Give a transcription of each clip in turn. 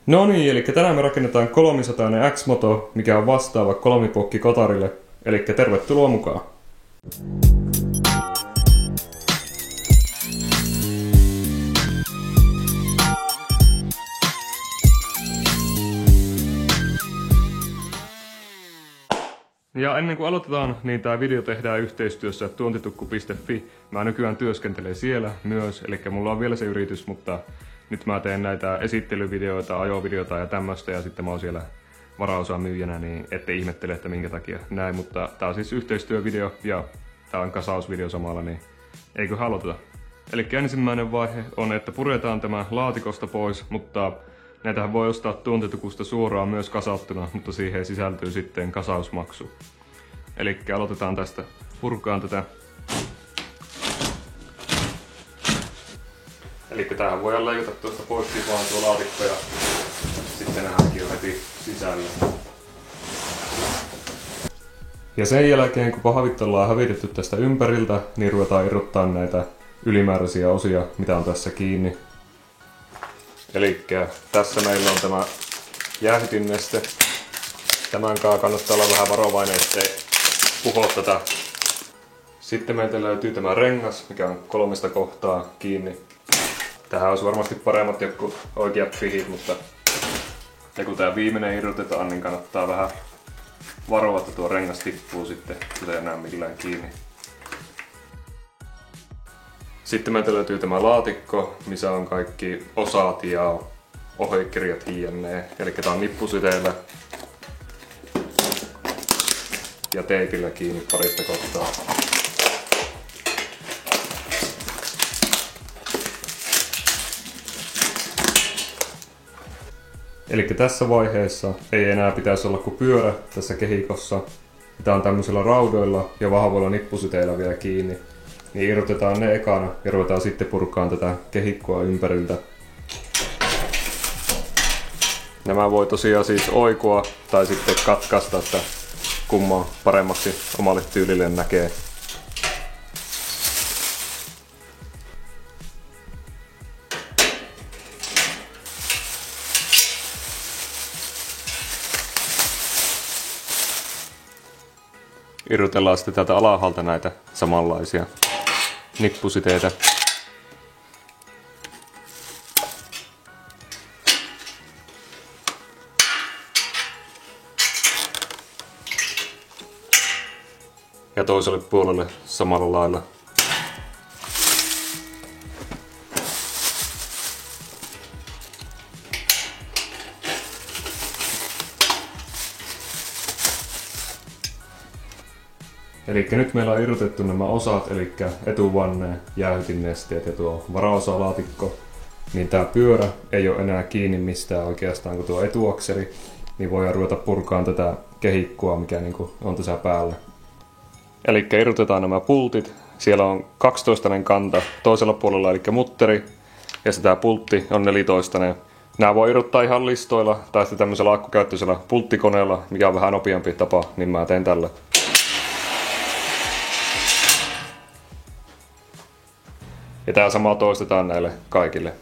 No niin, eli tänään me rakennetaan 300 X-moto, mikä on vastaava kolmipokki kotarille. Eli tervetuloa mukaan! Ja ennen kuin aloitetaan, niin tämä video tehdään yhteistyössä tuontitukku.fi. Mä nykyään työskentelen siellä myös, eli mulla on vielä se yritys, mutta nyt mä teen näitä esittelyvideoita, ajovideoita ja tämmöistä, ja sitten mä oon siellä varaosamyyjänä, niin ette ihmettele, että minkä takia näin, mutta tää on siis yhteistyövideo ja tää on kasausvideo samalla, niin eikö aloiteta. Eli ensimmäinen vaihe on, että puretaan tämä laatikosta pois, mutta näitähän voi ostaa tuontitukusta suoraan myös kasauttuna, mutta siihen sisältyy sitten kasausmaksu. Eli aloitetaan tästä, purkaan tätä. Eli tämähän voidaan leikata tuosta pois vaan tuo laatikko ja sitten nähdäänkin jo heti sisällä. Ja sen jälkeen kun pahvit ollaan hävitetty tästä ympäriltä, niin ruvetaan irrottaa näitä ylimääräisiä osia, mitä on tässä kiinni. Eli tässä meillä on tämä jäähdytinneste. Tämän kanssa kannattaa olla vähän varovainen, ettei puho tätä. Sitten meiltä löytyy tämä rengas, mikä on 3 kohtaa kiinni. Tähän olisi varmasti paremmat joku oikeat pihit, mutta ja kun tämä viimeinen irrotetaan, niin kannattaa vähän varoa, että tuo rengas tippuu sitten, kun ei näe millään kiinni. Sitten meiltä löytyy tämä laatikko, missä on kaikki osat ja ohjekirjat jne. Eli tää on nippusiteillä ja teipillä kiinni parista kohtaa. Eli tässä vaiheessa ei enää pitäisi olla kuin pyörä tässä kehikossa. Tää on tämmöisillä raudoilla ja vahvoilla nippusiteillä vielä kiinni. Niin irrotetaan ne ekana ja ruvetaan sitten purkaan tätä kehikkoa ympäriltä. Nämä voi tosiaan siis oikoa tai sitten katkaista, että kumman paremmaksi omalle tyylille näkee. Irrotellaan sitten täältä alhaalta näitä samanlaisia nippusiteitä. Ja toiselle puolelle samalla lailla. Eli nyt meillä on irrotettu nämä osat, eli etuvanne, jäähdytinnesteet ja tuo varaosalaatikko. Niin tää pyörä ei ole enää kiinni mistään oikeastaan kuin tuo etuakseli. Niin voidaan ruveta purkaan tätä kehikkoa, mikä niinku on tässä päällä. Eli irrotetaan nämä pultit. Siellä on 12 kanta toisella puolella, eli mutteri. Ja sitä pultti on 14. Nämä voi irrottaa ihan listoilla tai sitten tämmöisellä akkukäyttöisellä pulttikoneella, mikä on vähän nopeampi tapa, niin mä teen tällä. Ja tää sama toistetaan näille kaikille.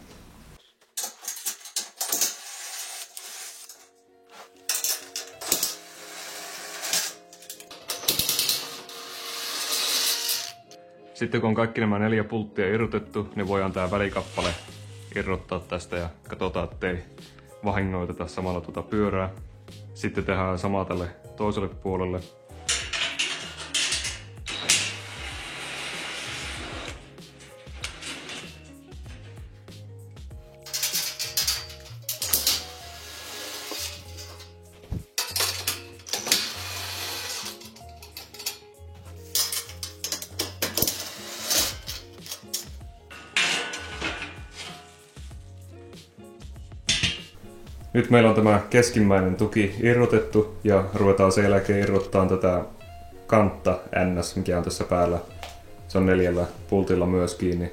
Sitten kun on kaikki nämä 4 pulttia irrotettu, niin voidaan tää välikappale irrottaa tästä ja katsotaan, ettei vahingoiteta samalla tuota pyörää. Sitten tehdään sama tälle toiselle puolelle. Nyt meillä on tämä keskimmäinen tuki irrotettu ja ruvetaan sen jälkeen irrottaa tätä kantta NS, mikä on tässä päällä. Se on 4 pultilla myös kiinni.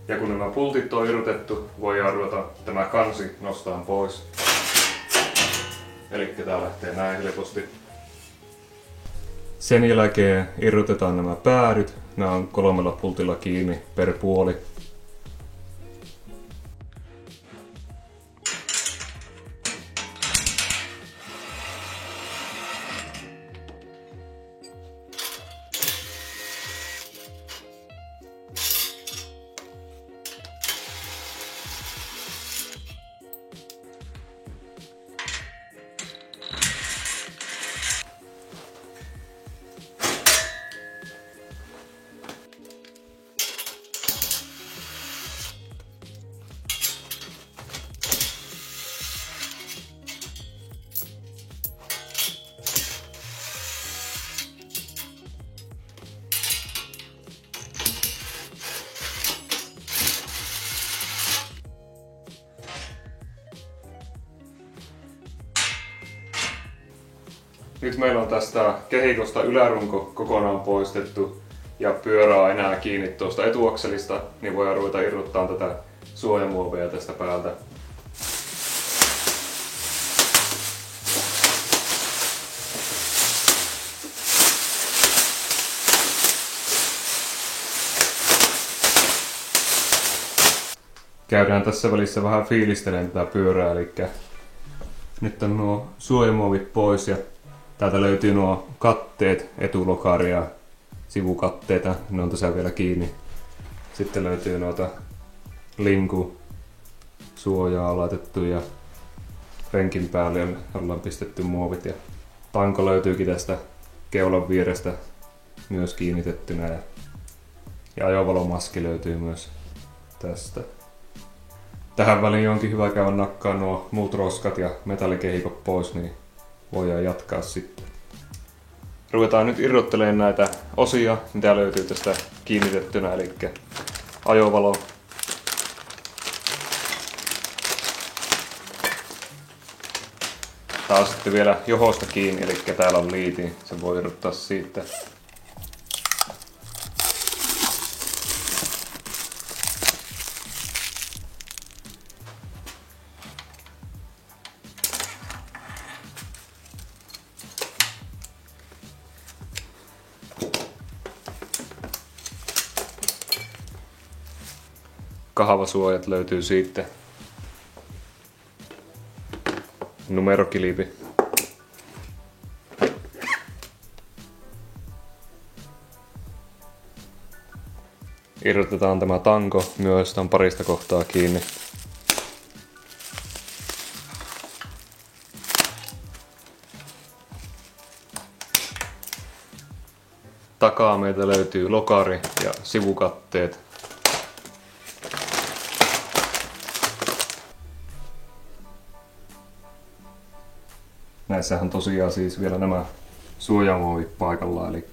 Ja kun nämä pultit on irrotettu, voidaan ruveta tämä kansi nostamaan pois. Eli tää lähtee näin helposti. Sen jälkeen irrotetaan nämä päädyt. Nämä on 3 pultilla kiinni per puoli. Nyt meillä on tästä kehikosta ylärunko kokonaan poistettu ja pyörä on enää kiinni tuosta etuakselista, niin voidaan ruveta irrottaa tätä suojamuovia tästä päältä. Käydään tässä välissä vähän fiilistelemään tätä pyörää, eli nyt on nuo suojamuovit pois ja täältä löytyy nuo katteet, etulokari ja sivukatteita, ne on tässä vielä kiinni. Sitten löytyy noita linkusuojaa laitettu ja penkin päälle ollaan pistetty muovit ja tanko löytyykin tästä keulan vierestä myös kiinnitettynä ja ajovalomaski löytyy myös tästä. Tähän väliin onkin hyvä käydä nakkaa nuo muut roskat ja metallikehikot pois, niin voidaan jatkaa sitten. Ruvetaan nyt irrottelemaan näitä osia, mitä löytyy tästä kiinnitettynä, eli ajovalo. Tää on sitten vielä johosta kiinni, eli täällä on liiti, se voi irrottaa siitä. Kahvasuojat löytyy siitä. Numerokilipi. Irrotetaan tämä tanko myös, tämän parista kohtaa kiinni. Takaa meiltä löytyy lokari ja sivukatteet. Näissähän tosiaan siis vielä nämä suojamuovit paikallaan, eli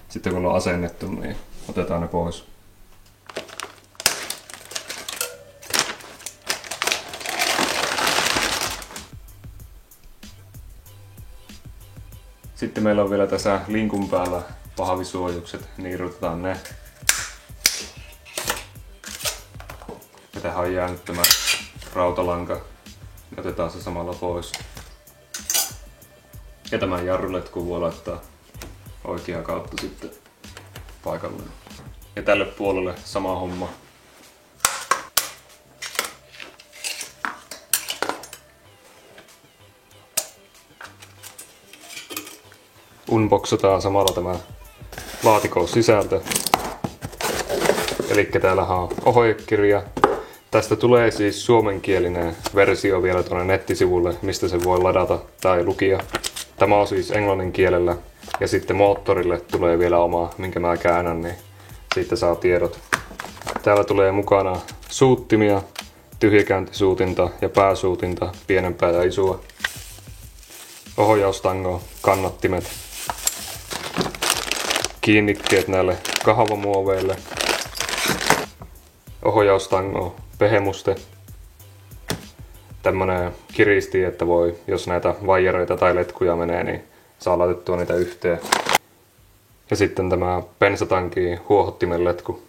sitten kun on asennettu, niin otetaan ne pois. Sitten meillä on vielä tässä linkun päällä pahvisuojukset, niin irrotetaan ne. Ja tähän on jäänyt tämä rautalanka, niin otetaan se samalla pois. Ja tämän jarruletku voi laittaa oikeaa kautta sitten paikalleen. Ja tälle puolelle sama homma. Unboxataan samalla tämä laatikon sisältö. Eli täällähän on ohjekirja. Tästä tulee siis suomenkielinen versio vielä tuonne nettisivulle, mistä se voi ladata tai lukia. Tämä on siis englannin kielellä ja sitten moottorille tulee vielä oma, minkä mä käännän, niin siitä saa tiedot. Täällä tulee mukana suuttimia, tyhjäkäyntisuutinta ja pääsuutinta, pienempää ja isoa. Ohjaustango, kannattimet, kiinnikkeet näille kahvamuoveille, ohjaustango, pehemuste, tämmönen kiristi, että voi, jos näitä vaijereita tai letkuja menee, niin saa laitettua niitä yhteen. Ja sitten tämä bensatanki huohottimen letku.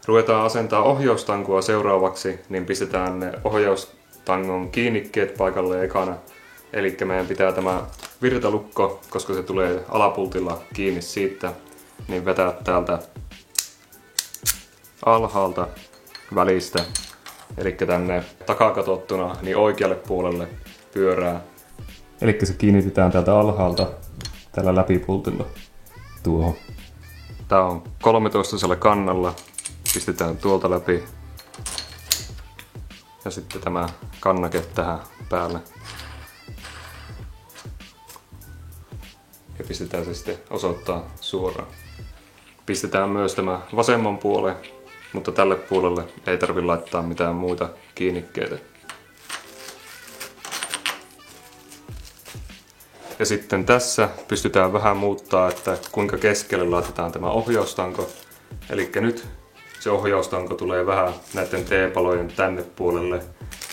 Ruvetaan asentaa ohjaustankoa seuraavaksi, niin pistetään ne ohjaustangon kiinnikkeet paikalle ekana. Eli meidän pitää tämä virtalukko, koska se tulee alapultilla kiinni siitä, niin vetää täältä alhaalta välistä, eli tänne takakatottuna niin oikealle puolelle pyörää. Eli se kiinnitetään täältä alhaalta tällä läpipultilla tuohon. Tää on 13 kannalla. Pistetään tuolta läpi. Ja sitten tämä kannake tähän päälle. Ja pistetään se sitten osoittaa suoraan. Pistetään myös tämä vasemman puolen, mutta tälle puolelle ei tarvitse laittaa mitään muita kiinnikkeitä. Ja sitten tässä pystytään vähän muuttaa, että kuinka keskelle laitetaan tämä ohjaustanko. Eli nyt se ohjaustanko tulee vähän näiden T-palojen tänne puolelle.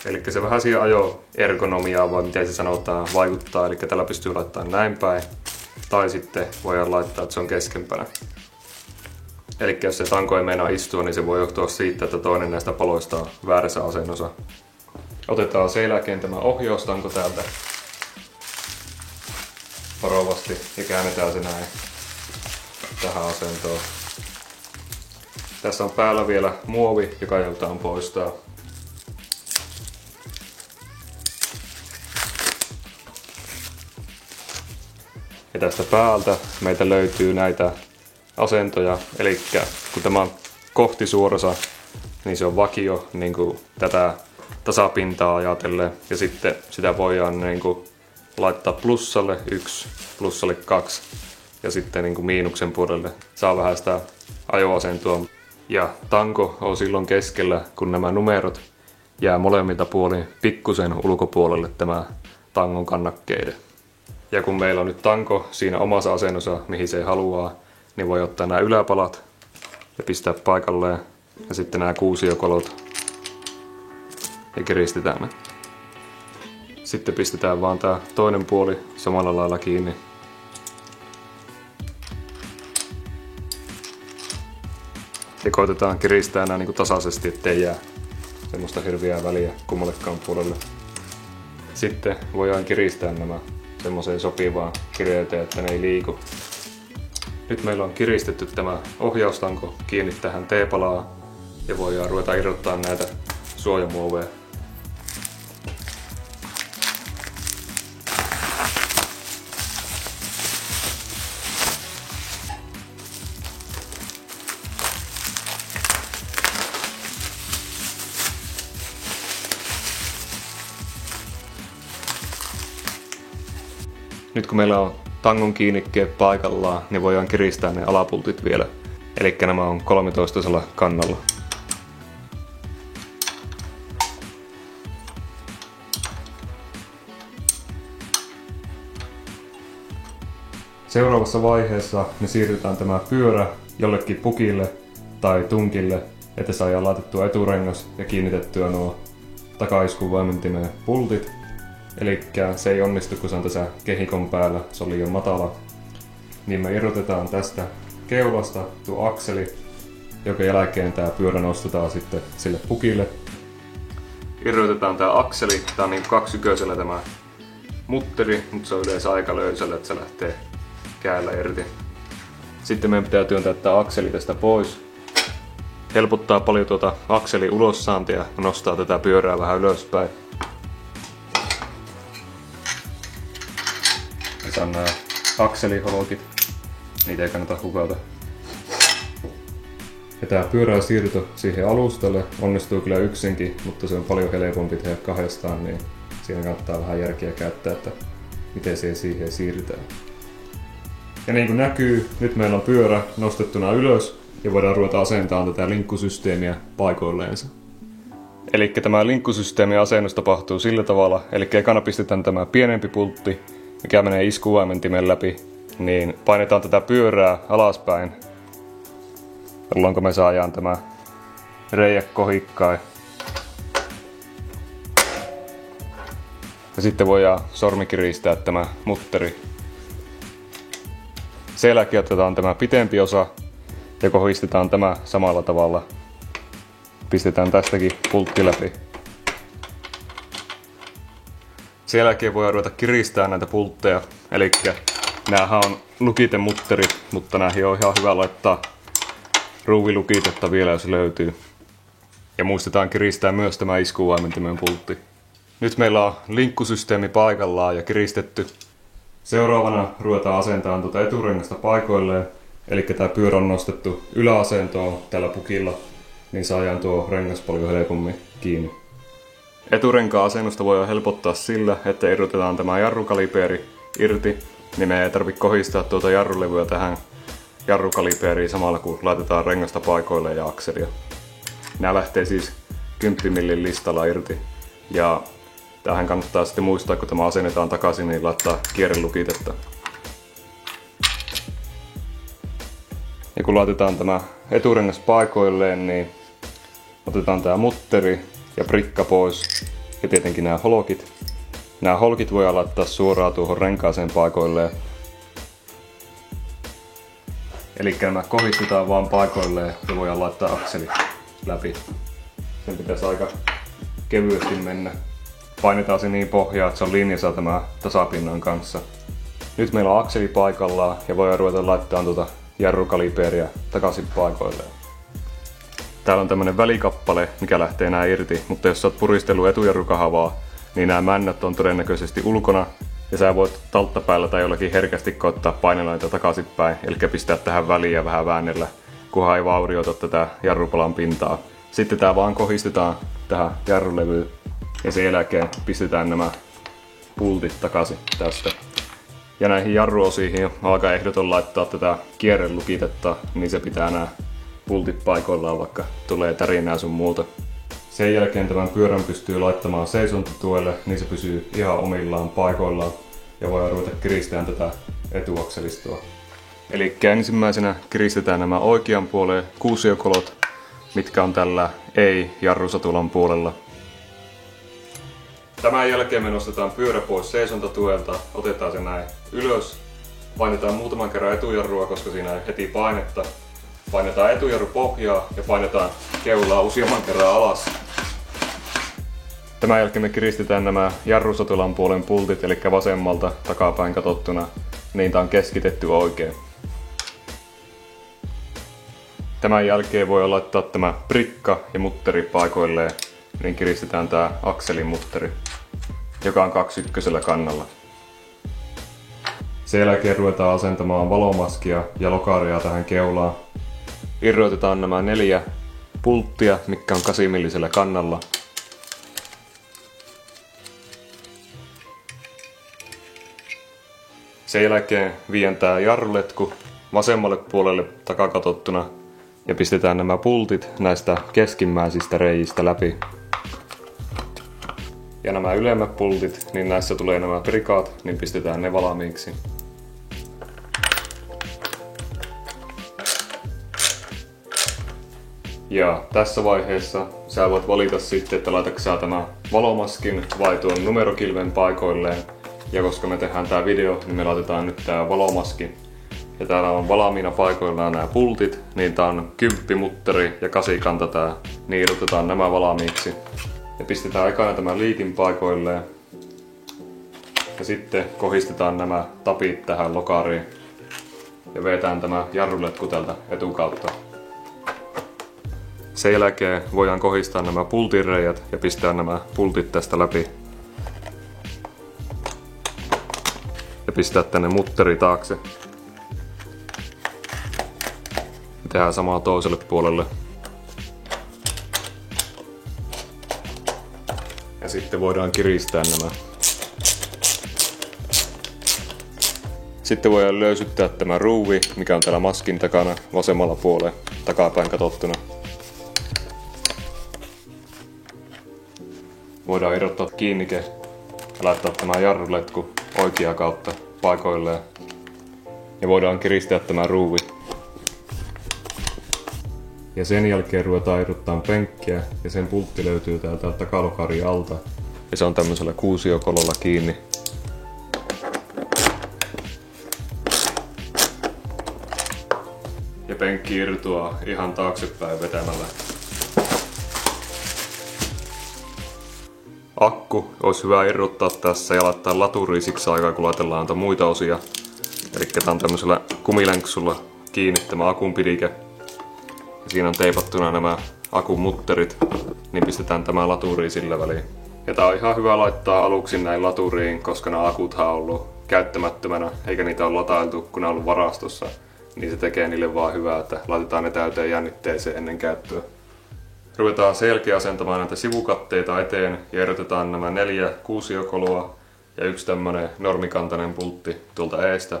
Eli se vähän siihen ajo-ergonomiaan, vai miten se sanotaan, vaikuttaa. Eli tällä pystyy laittamaan näin päin. Tai sitten voidaan laittaa, että se on keskempänä. Eli jos se tanko ei meinaa istua, niin se voi johtua siitä, että toinen näistä paloista on väärässä asennossa. Otetaan sen jälkeen tämä ohjaustanko täältä varovasti ja käännetään se näin tähän asentoon. Tässä on päällä vielä muovi, joka joudutaan poistaa. Ja tästä päältä meitä löytyy näitä asentoja, eli kun tämä on kohtisuorassa, niin se on vakio niin kuin tätä tasapintaa ajatellen, ja sitten sitä voidaan niin kuin laittaa plussalle 1, plussalle 2 ja sitten niin kuin miinuksen puolelle saa vähän sitä ajoasentoa. Ja tanko on silloin keskellä, kun nämä numerot jää molemmilta puolin pikkusen ulkopuolelle tämä tangon kannakkeiden. Ja kun meillä on nyt tanko siinä omassa asennossa, mihin se haluaa, niin voi ottaa nämä yläpalat ja pistää paikalleen ja sitten nämä kuusiokolot ja kiristetään ne. Sitten pistetään vaan tää toinen puoli samalla lailla kiinni. Ja koitetaan kiristää nämä niin tasaisesti, ettei jää semmoista hirveää väliä kummallekaan puolelle. Sitten voidaan kiristää nämä semmoiseen sopivaan kireyteen, että ne ei liiku. Nyt meillä on kiristetty tämä ohjaustanko kiinni tähän T-palaan ja voidaan ruveta irrottaa näitä suojamuoveja. Nyt kun meillä on tangon kiinnikkeet paikallaan, niin voidaan kiristää ne alapultit vielä. Eli nämä on 13 kannalla. Seuraavassa vaiheessa me siirrytään tämä pyörä jollekin pukille tai tunkille, että saadaan laitettua eturengas ja kiinnitettyä nuo takaiskuvoimintimeen pultit. Eli se ei onnistu, kun se on tässä kehikon päällä, se on liian matala. Niin me irrotetaan tästä keulasta tuo akseli, joka jälkeen tämä pyörä nostetaan sitten sille pukille. Irrotetaan tämä akseli, tää on niin kaksiköisellä tämä mutteri, mutta se on yleensä aika löysällä, että se lähtee käällä irti. Sitten meidän pitää työntää tämä akseli tästä pois. Helpottaa paljon tuota akselin ulossaantia ja nostaa tätä pyörää vähän ylöspäin. Tässä on nämä akseliholkit, niitä ei kannata hukata. Ja tämä pyörän siirto siihen alustalle onnistuu kyllä yksinkin, mutta se on paljon helpompi tehdä kahdestaan, niin siinä kannattaa vähän järkeä käyttää, että miten se siihen siirretään. Ja niin kuin näkyy, nyt meillä on pyörä nostettuna ylös ja voidaan ruveta asentamaan tätä linkkusysteemiä paikoilleensa. Eli tämä linkkusysteemin asennus tapahtuu sillä tavalla, eli ekana pistetään tämä pienempi pultti, mikä menee iskuvaimentimen läpi, niin painetaan tätä pyörää alaspäin, jolloin me saadaan tämä reiä kohikkain. Ja sitten voidaan sormikiristää tämä mutteri. Sen jälkeen otetaan tämä pitempi osa ja kohdistetaan tämä samalla tavalla pistetään tästäkin pultti läpi. Sen jälkeen voidaan ruveta kiristämään näitä pultteja. Eli näähän on lukitemutterit, mutta näihin on ihan hyvä laittaa ruuvilukitetta vielä, jos löytyy. Ja muistetaan kiristää myös tämä iskuvaimentimen pultti. Nyt meillä on linkkusysteemi paikallaan ja kiristetty. Seuraavana ruvetaan asentamaan tuota eturengasta paikoilleen. Eli tämä pyörä on nostettu yläasentoon tällä pukilla, niin saadaan tuo rengas paljon helpommin kiinni. Eturenkaan asennusta voi helpottaa sillä, että irrotetaan tämä jarrukalipeeri irti, niin me ei tarvitse kohistaa tuota jarrulevyä tähän jarrukalipeeriin samalla kun laitetaan rengasta paikoilleen ja akselia. Nämä lähtee siis 10 millin listalla irti. Ja tähän kannattaa sitten muistaa, kun tämä asennetaan takaisin, niin laittaa kierrelukitetta. Ja kun laitetaan tämä eturengas paikoilleen, niin otetaan tämä mutteri ja prikka pois ja tietenkin nämä holkit. Nämä holkit voidaan laittaa suoraan tuohon renkaaseen paikoilleen. Eli nämä kohistetaan vaan paikoilleen ja voidaan laittaa akseli läpi. Sen pitäisi aika kevyesti mennä. Painetaan se niin pohjaa, että se on linjassa tämä tasapinnan kanssa. Nyt meillä on akseli paikallaan ja voidaan ruveta laittamaan tuota jarrukalipeeriä takaisin paikoilleen. Täällä on tämmönen välikappale, mikä lähtee nää irti, mutta jos sä oot puristellut etujarrukahavaa, niin nämä männät on todennäköisesti ulkona ja sä voit talttapäällä tai jollakin herkästi koittaa painella niitä takaisinpäin, eli pistää tähän väliin ja vähän väännellä, kunhan ei vaurioita tätä jarrupalan pintaa. Sitten tää vaan kohistetaan tähän jarrulevyyn ja sen jälkeen pistetään nämä pultit takaisin tästä. Ja näihin jarruosiin on aika ehdoton laittaa tätä kierrelukitetta, niin se pitää nämä pultit paikoillaan, vaikka tulee tärinää sun muuta. Sen jälkeen tämän pyörän pystyy laittamaan seisontatuelle, niin se pysyy ihan omillaan paikoillaan ja voidaan ruveta kiristämään tätä etuakselistoa. Eli ensimmäisenä kiristetään nämä oikean puoleen kuusiokolot, mitkä on tällä ei-jarrusatulan puolella. Tämän jälkeen me nostetaan pyörä pois seisontatuelta, otetaan se näin ylös, painetaan muutaman kerran etujarrua, koska siinä ei heti painetta. Painetaan etujarru pohjaa ja painetaan keulaa useamman kerran alas. Tämän jälkeen me kiristetään nämä jarrusatulan puolen pultit, eli vasemmalta takapäin katsottuna, niin tää on keskitetty oikein. Tämän jälkeen voi laittaa tämä prikka ja mutteri paikoilleen, niin kiristetään tää akselin mutteri, joka on 21 kannalla. Sen jälkeen ruvetaan asentamaan valomaskia ja lokaria tähän keulaan. Irrotetaan nämä 4 pulttia, mitkä on 8 millisellä kannalla. Sen jälkeen viedään jarruletku vasemmalle puolelle takakatottuna ja pistetään nämä pultit näistä keskimmäisistä reiistä läpi. Ja nämä ylemmät pultit, niin näissä tulee nämä prikaat, niin pistetään ne valmiiksi. Ja tässä vaiheessa sä voit valita sitten, että laitatko sä tämä valomaskin vai tuon numerokilven paikoilleen. Ja koska me tehdään tää video, niin me laitetaan nyt tää valomaski. Ja täällä on valmiina paikoillaan nämä pultit, niin tää on 10 mutteri ja 8 kanta tää. Niin irrotetaan nämä valmiiksi. Ja pistetään ekana tämä liitin paikoilleen. Ja sitten kohistetaan nämä tapit tähän lokariin. Ja vetään tämä jarruletku tältä etukautta. Sen jälkeen voidaan kohistaa nämä pultinreijät ja pistää nämä pultit tästä läpi. Ja pistää tänne mutteri taakse. Ja tehdään samaa toiselle puolelle. Ja sitten voidaan kiristää nämä. Sitten voidaan löysyttää tämä ruuvi, mikä on täällä maskin takana vasemmalla puolella takapäin katsottuna. Voidaan irrottaa kiinnike ja laittaa tämä jarruletku oikeaa kautta paikoilleen. Ja voidaan kiristää tämä ruuvi. Ja sen jälkeen ruvetaan irrottaa penkkiä ja sen pultti löytyy täältä takalokarin alta. Ja se on tämmöisellä kuusiokololla kiinni. Ja penkki irtoaa ihan taaksepäin vetämällä. akku olisi hyvä irrottaa tässä ja laittaa laturiin siksi aikaa, kun laitellaan muita osia. Eli tää on tämmöisellä kumilenksulla kiinni tämä akun pidike. Ja siinä on teipattuna nämä akun mutterit, niin pistetään tämä laturiin sillä väliin. Ja tää on ihan hyvä laittaa aluksi näin laturiin, koska nämä akuthan on ollut käyttämättömänä, eikä niitä ole latailtu, kun ne on ollut varastossa. Niin se tekee niille vaan hyvää, että laitetaan ne täyteen jännitteeseen ennen käyttöä. Ruvetaan selkeä asentamaan näitä sivukatteita eteen ja erotetaan nämä 4 kuusiokoloa ja yksi tämmönen normikantainen pultti tuolta eestä.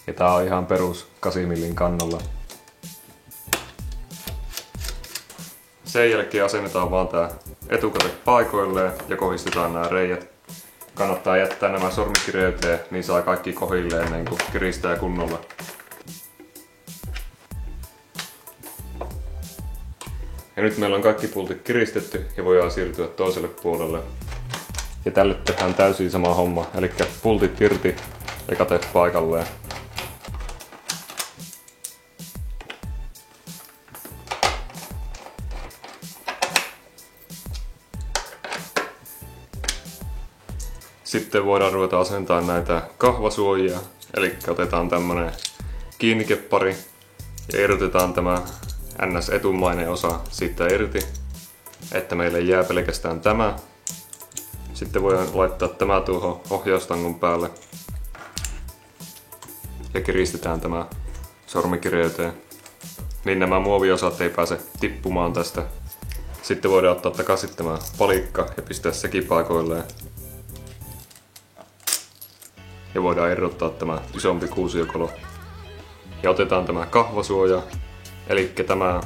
Ja tää on ihan perus 8 millin kannalla. Sen jälkeen asennetaan vaan tää etukate paikoilleen ja kohdistetaan nämä reijät. Kannattaa jättää nämä sormikireyteen, niin saa kaikki kohilleen ennen kuin kiristää kunnolla. Ja nyt meillä on kaikki pultit kiristetty ja voidaan siirtyä toiselle puolelle. Ja tälle tehdään täysin sama homma, eli pultit irti ja kate paikalleen. Sitten voidaan ruveta asentamaan näitä kahvasuojia, eli otetaan tämmönen kiinnikeppari ja irrotetaan tämä NS-etumainen osa siitä irti, että meille jää pelkästään tämä. Sitten voidaan laittaa tämä tuohon ohjaustangon päälle ja kiristetään tämä sormikireyteen, niin nämä muoviosat ei pääse tippumaan tästä. Sitten voidaan ottaa takaisin tämä palikka ja pistää sekin paikoilleen. Ja voidaan irrottaa tämä isompi kuusiokolo. Ja otetaan tämä kahvasuoja, eli tämä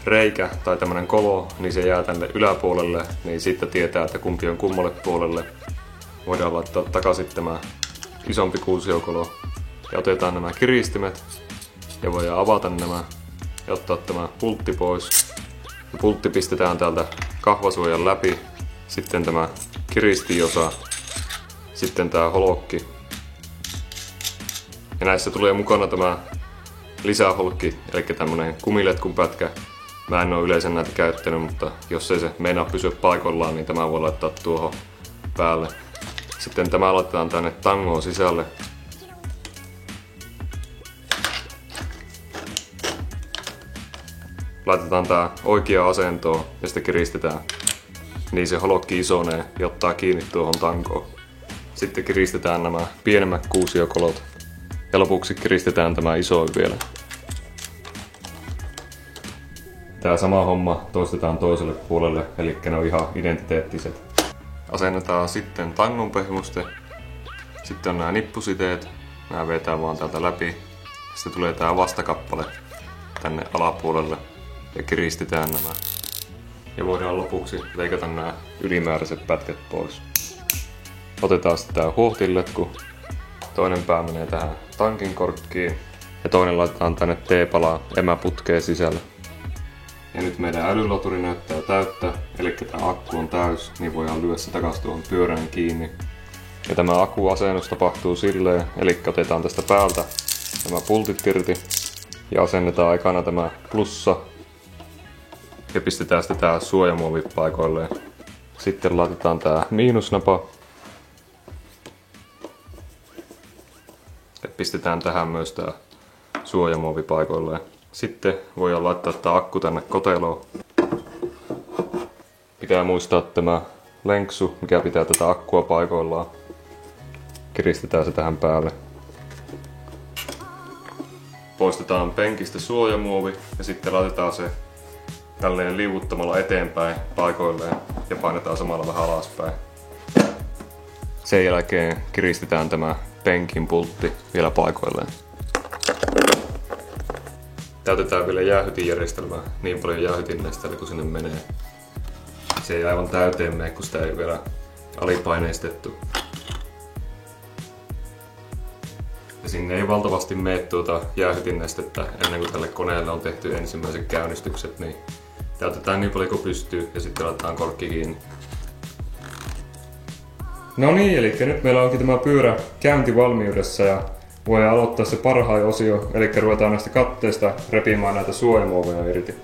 reikä tai tämmönen kolo, niin se jää tänne yläpuolelle, niin sitten tietää, että kumpi on kummalle puolelle. Voidaan laittaa takaisin tämä isompi kuusiokolo. Ja otetaan nämä kiristimet ja voidaan avata nämä ja ottaa tämä pultti pois. Ja pultti pistetään täältä kahvasuojan läpi, sitten tämä kiristiosa, sitten tämä holokki. Ja näissä tulee mukana tämä lisäholkki, eli tämmönen kumiletkun pätkä. Mä en oo yleensä näitä käyttänyt, mutta jos ei se meinaa pysyä paikoillaan, niin tämä voi laittaa tuohon päälle. Sitten tämä laitetaan tänne tangoon sisälle. Laitetaan tää oikea asentoon ja sitten kiristetään. Niin se holokki isonee ja ottaa kiinni tuohon tankoon. Sitten kiristetään nämä pienemmät kuusiokolot. Ja lopuksi kiristetään tämä isoin vielä. Tää sama homma toistetaan toiselle puolelle, eli ne on ihan identiteettiset. Asennetaan sitten tangon pehmuste. Sitten on nämä nippusiteet. Nämä vetää vaan täältä läpi. Sitten tulee tää vastakappale tänne alapuolelle ja kiristetään nämä. Ja voidaan lopuksi leikata nämä ylimääräiset pätkät pois. Otetaan sitten tää huohtinletku. Toinen pää menee tähän tankin korkkiin ja toinen laitetaan tänne T-palaa emäputkeen sisälle. Ja nyt meidän älylaturi näyttää täyttä, eli tämä akku on täys, niin voidaan lyödä se takaisin tuohon pyörään kiinni. Ja tämä akkuasennus tapahtuu silleen, eli otetaan tästä päältä nämä pultit irti ja asennetaan aikana tämä plussa ja pistetään sitten tää suojamuovi paikoilleen. Sitten laitetaan tää miinusnapa. Ja pistetään tähän myös tää suojamuovi paikoilleen. Sitten voidaan laittaa tää akku tänne koteloon. Pitää muistaa tämä lenksu, mikä pitää tätä akkua paikoillaan. Kiristetään se tähän päälle. Poistetaan penkistä suojamuovi ja sitten laitetaan se tälleen liuuttamalla eteenpäin paikoilleen ja painetaan samalla vähän alaspäin. Sen jälkeen kiristetään tämä penkin pultti vielä paikoilleen. Täytetään vielä jäähytinjärjestelmää, niin paljon jäähytinnestettä kun sinne menee. Se ei aivan täyteen mene, kun sitä ei vielä alipaineistettu. Ja sinne ei valtavasti mene tuota jäähytinnestettä ennen kuin tälle koneelle on tehty ensimmäiset käynnistykset, niin täytetään niin paljon kuin pystyy ja sitten laitetaan korkki kiinni. No niin, eli nyt meillä onkin tämä pyörä käyntivalmiudessa ja voidaan aloittaa se parhain osio, eli ruvetaan näistä katteista repimään näitä suojamuoveja irti.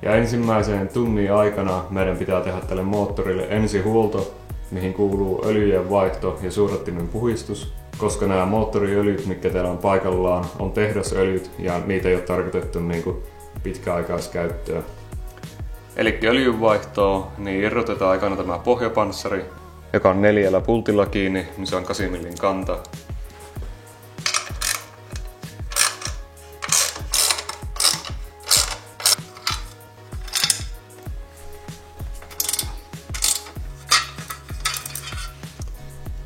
Ja ensimmäisen tunnin aikana meidän pitää tehdä tälle moottorille ensihuolto, mihin kuuluu öljyjen vaihto ja suodattimen puhdistus, koska nämä moottoriöljyt, mitkä täällä on paikallaan, on tehdasöljyt ja niitä ei ole tarkoitettu pitkäaikaiskäyttöön. Eli öljynvaihtoa, niin irrotetaan aikana tämä pohjapanssari, joka on 4 pultilla kiinni, missä on 8 mm kanta.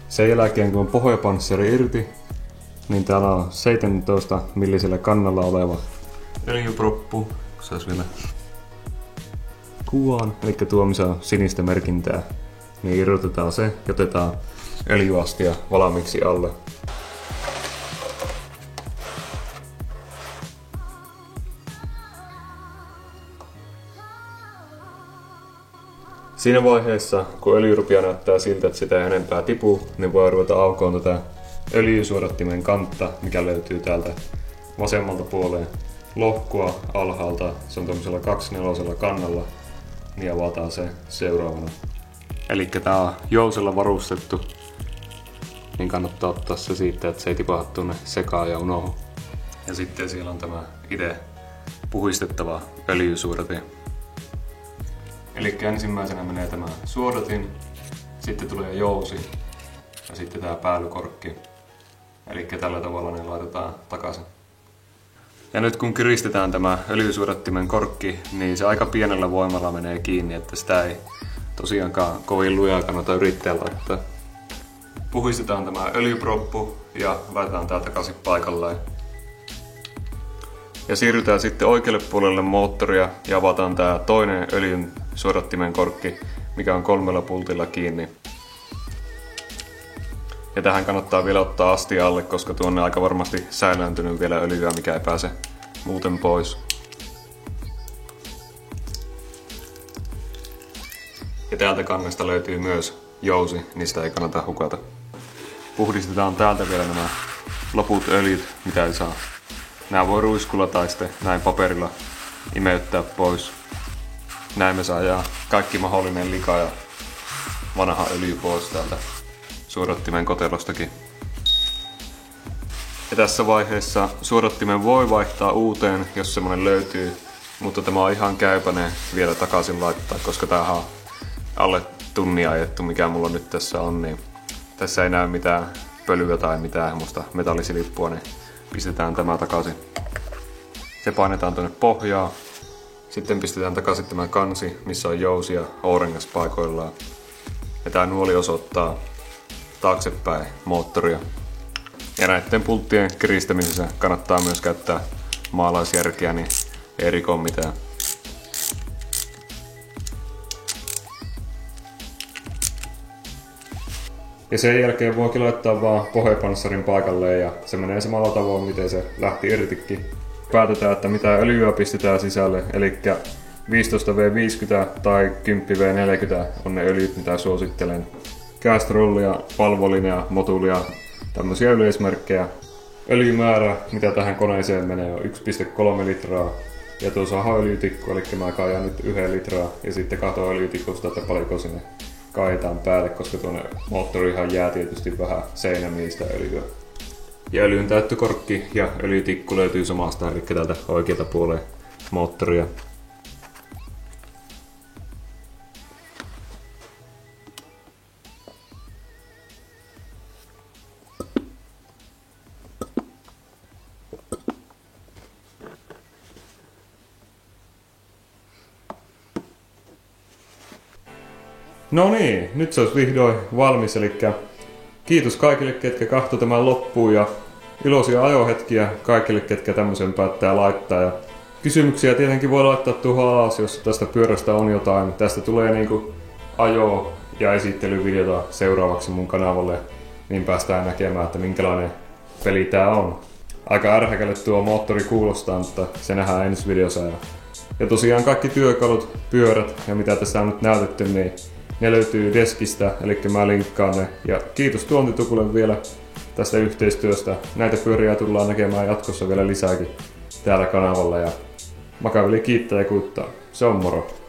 Sen jälkeen kun on pohjapanssari irti, niin täällä on 17 millisellä kannalla oleva öljyproppu, saisi vielä kuvan, eli tuo missä on sinistä merkintää, niin irrotetaan se ja otetaan öljyastia valmiiksi alle. Siinä vaiheessa, kun öljyrupia näyttää siltä, että sitä ei enempää tipu, niin voi ruveta aukoon tätä öljysuodattimen kantta, mikä löytyy täältä vasemmalta puoleen lohkua alhaalta. Se on tuollaisella 2/4 kannalla, niin avataan se seuraavana. Eli tää on jousella varustettu, niin kannattaa ottaa se siitä, että se ei tipahda tuonne sekaan ja unohdu. Ja sitten siellä on tämä itse puhistettava öljysuodatin. Eli ensimmäisenä menee tämä suodatin, sitten tulee jousi ja sitten tämä päällykorkki. Eli tällä tavalla ne laitetaan takaisin. Ja nyt kun kiristetään tämä öljysuodattimen korkki, niin se aika pienellä voimalla menee kiinni, että sitä ei tosiaankaan kovin lujaa kannata yrittää laittaa. Puhistetaan tämä öljyproppu ja laitetaan tää takaisin paikalleen. Ja siirrytään sitten oikealle puolelle moottoria ja avataan tää toinen öljyn suodattimen korkki, mikä on 3 pultilla kiinni. Ja tähän kannattaa vielä ottaa astia alle, koska tuonne aika varmasti säilääntynyt vielä öljyä, mikä ei pääse muuten pois. Ja täältä kannesta löytyy myös jousi, niistä ei kannata hukata. Puhdistetaan täältä vielä nämä loput öljyt, mitä ei saa. Nämä voi ruiskulla tai sitten näin paperilla imeyttää pois. Näin me saadaan kaikki mahdollinen lika ja vanha öljy pois täältä suodattimen kotelostakin. Ja tässä vaiheessa suodattimen voi vaihtaa uuteen, jos semmonen löytyy, mutta tämä on ihan käypäinen vielä takaisin laittaa, koska tämähän on alle tunnin ajettu, mikä mulla nyt tässä on, niin tässä ei näy mitään pölyä tai mitään musta metallisilippua, niin pistetään tämä takaisin. Se painetaan tuonne pohjaan. Sitten pistetään takaisin tämä kansi, missä on jousi ja O-rengas paikoillaan. Ja tämä nuoli osoittaa taaksepäin moottoria. Ja näiden pulttien kiristämisessä kannattaa myös käyttää maalaisjärkeä, niin ei riko mitään. Ja sen jälkeen voikin laittaa vaan pohjapanssarin paikalleen ja se menee samalla tavoin, miten se lähti irtikin. Päätetään, että mitä öljyä pistetään sisälle, eli 15V50 tai 10V40 on ne öljyt, mitä suosittelen. Castrollia, palvolinea, motulia, tämmöisiä yleismerkkejä. Öljymäärä, mitä tähän koneeseen menee, on 1,3 litraa. Ja tuossa on öljytikku, eli mä kaajan nyt 1 litraa ja sitten katon öljytikusta, että paljonko sinne kaadetaan päälle, koska tuonne moottorihan jää tietysti vähän seinämiin sitä öljyä. Ja öljyn täyttökorkki ja öljytikku löytyy samasta, eli täältä oikealta puoleen moottoria. No niin, nyt se olisi vihdoin valmis, eli kiitos kaikille, ketkä katsoi tämän loppuun ja iloisia ajohetkiä kaikille, ketkä tämmöisen päättää laittaa. Ja Kysymyksiä tietenkin voi laittaa tuohon alas, jos tästä pyörästä on jotain. Tästä tulee niinku ajo- ja esittelyvideota seuraavaksi mun kanavalle, niin päästään näkemään, että minkälainen peli tää on. Aika ärhäkälle tuo moottori kuulostaa, mutta se nähdään ensi videossa. Ja tosiaan kaikki työkalut, pyörät ja mitä tässä on nyt näytetty, niin ne löytyy deskistä, eli mä linkkaan ne. Ja kiitos Tuontitukulle vielä tästä yhteistyöstä. Näitä pyöriä tullaan näkemään jatkossa vielä lisääkin täällä kanavalla. Ja Makaveli kiittää ja kuittaa. Se on moro!